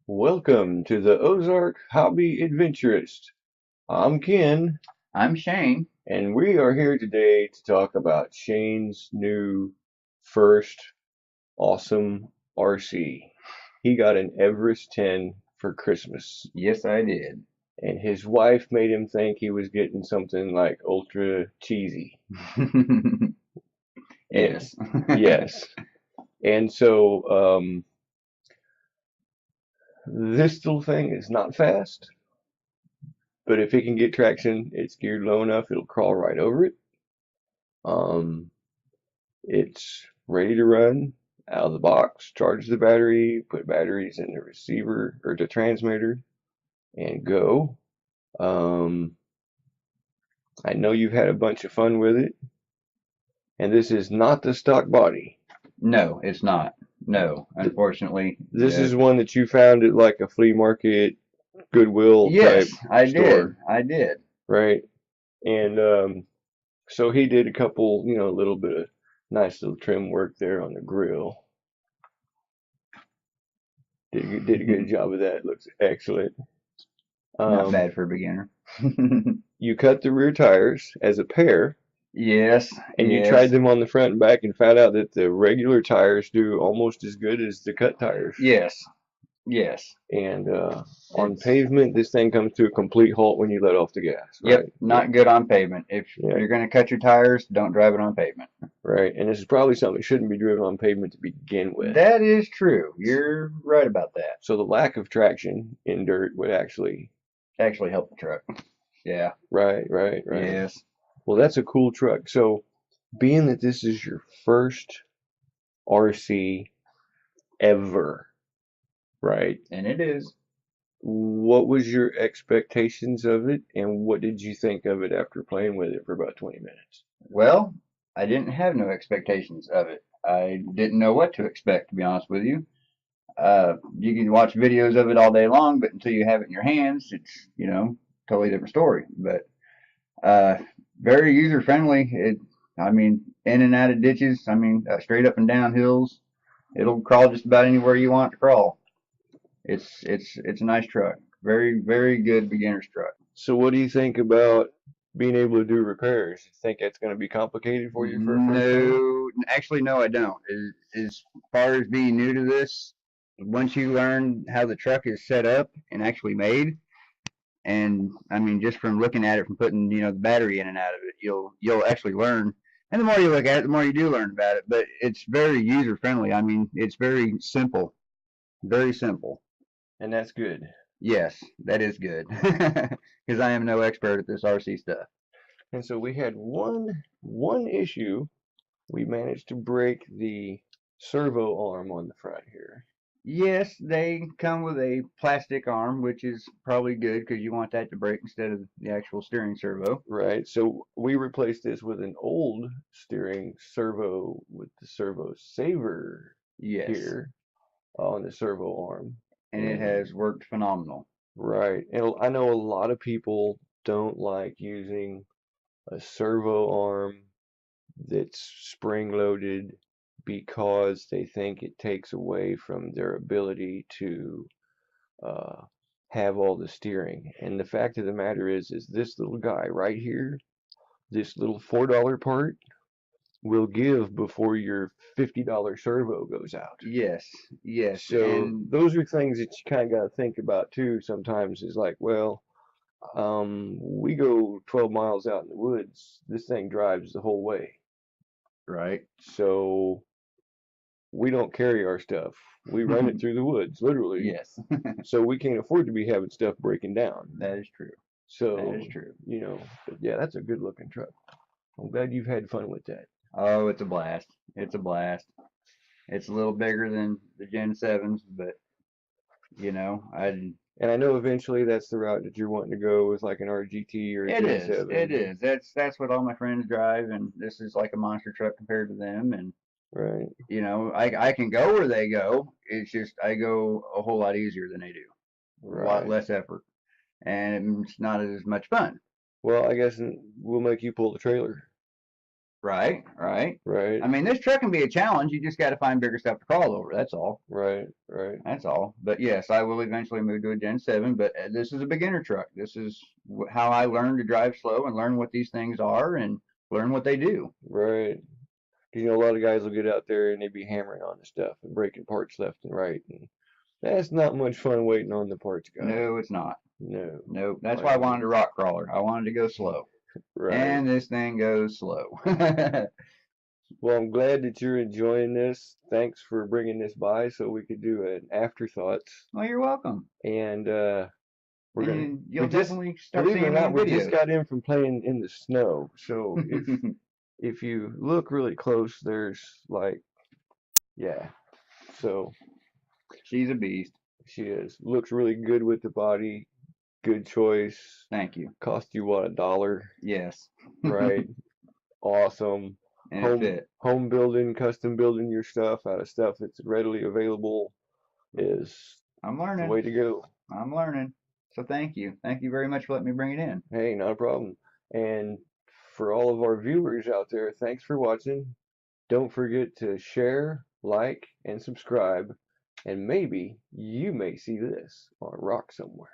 Welcome to the Ozark Hobby Adventurist. I'm Ken, I'm Shane. and we are here today to talk about Shane's new first awesome RC. He got an Everest 10 for Christmas, Yes, I did. and his wife made him think he was getting something like ultra cheesy. And Yes. yes, and so this little thing is not fast, but if it can get traction, it's geared low enough, it'll crawl right over it. Um, it's ready to run out of the box, charge the battery, put batteries in the receiver or the transmitter, and go. Um, I know you've had a bunch of fun with it, and this is not the stock body. No, it's not. No, unfortunately. This is one that you found at like a flea market, Goodwill type Yes, I did. store, I did. right? And so he did a couple, a little bit of nice little trim work there on the grill. Did a good job of that. Looks excellent. Not Um, bad for a beginner. you cut the rear tires as a pair, Yes, and you tried yes, them on the front and back and found out that the regular tires do almost as good as the cut tires. yes, yes. And on It's, pavement, this thing comes to a complete halt when you let off the gas, yep, right? Yeah, not good on pavement. If yeah, you're going to cut your tires, don't drive it on pavement. right. And this is probably something that shouldn't be driven on pavement to begin with. That is true. You're right about that. So the lack of traction in dirt would actually, Actually help the truck. Yeah, right, right, right. yes. Well, that's a cool truck. So being that this is your first RC ever, right? And it is. What was your expectations of it, and what did you think of it after playing with it for about 20 minutes? Well, I didn't have no expectations of it. I didn't know what to expect, to be honest with you. You can watch videos of it all day long, but until you have it in your hands, it's, totally different story. But uh, very user friendly. I mean, in and out of ditches. I mean, straight up and down hills. It'll crawl just about anywhere you want it to crawl. It's a nice truck. Very very good beginner's truck. So, what do you think about being able to do repairs? You think that's going to be complicated for you for a first time? No, actually, no, I don't. As far as being new to this, once you learn how the truck is set up and actually made, and I mean, just from looking at it, from putting the battery in and out of it, you'll actually learn. And the more you look at it, the more you do learn about it. But it's very user friendly. I mean, it's very simple, very simple. And that's good. Yes, that is good because I am no expert at this RC stuff. And so we had one issue. We managed to break the servo arm on the front here. Yes, they come with a plastic arm, which is probably good because you want that to break instead of the actual steering servo. Right, so we replaced this with an old steering servo with the servo saver Yes, here on the servo arm. and it And has worked phenomenal. right, and I know a lot of people don't like using a servo arm that's spring loaded because they think it takes away from their ability to uh, have all the steering. And the fact of the matter is this little guy right here, this little $4 part will give before your $50 servo goes out. Yes, yes, So and those are things that you kind of got to think about too. Sometimes is like, well, we go 12 miles out in the woods. This thing drives the whole way. right. So we don't carry our stuff. We run it through the woods, literally. Yes, So we can't afford to be having stuff breaking down. that is true. That is So, true. but yeah, that's a good looking truck. I'm glad you've had fun with that. Oh, it's a blast. It's a blast. It's a little bigger than the Gen 7s, but I And I know eventually that's the route that you're wanting to go with like an RGT or a it Gen is. It 7. is. That's what all my friends drive, and this is like a monster truck compared to them. And Right, I can go where they go. It's just I go a whole lot easier than they do, a lot right. less effort, and it's not as much fun. Well, I guess we'll make you pull the trailer. Right, right. right, I mean, this truck can be a challenge. You just got to find bigger stuff to crawl over. That's all. right, right, That's all. But yes, I will eventually move to a Gen 7. But this is a beginner truck. This is how I learned to drive slow and learn what these things are and learn what they do. right. You know, a lot of guys will get out there and they be hammering on the stuff and breaking parts left and right, and that's not much fun waiting on the parts guy. No, it's not. No, Nope. That's my why I wanted a goodness. rock crawler. I wanted to go slow. Right. And this thing goes slow. Well, I'm glad that you're enjoying this. Thanks for bringing this by so we could do an afterthoughts. Well, you're welcome. And we're gonna And we you'll just definitely start believe it or seeing me not, in we just videos. got in from playing in the snow. So if you look really close, there's like yeah. So She's a beast. she is. Looks really good with the body. Good choice. Thank you. Cost you what, $1? Yes. Right. Awesome. And it fit. Home building, custom building your stuff out of stuff that's readily available is I'm the learning. way to go. I'm learning. So thank you. Thank you very much for letting me bring it in. Hey, not a problem. And for all of our viewers out there, thanks for watching. Don't forget to share, like, and subscribe, and maybe you may see this on a rock somewhere.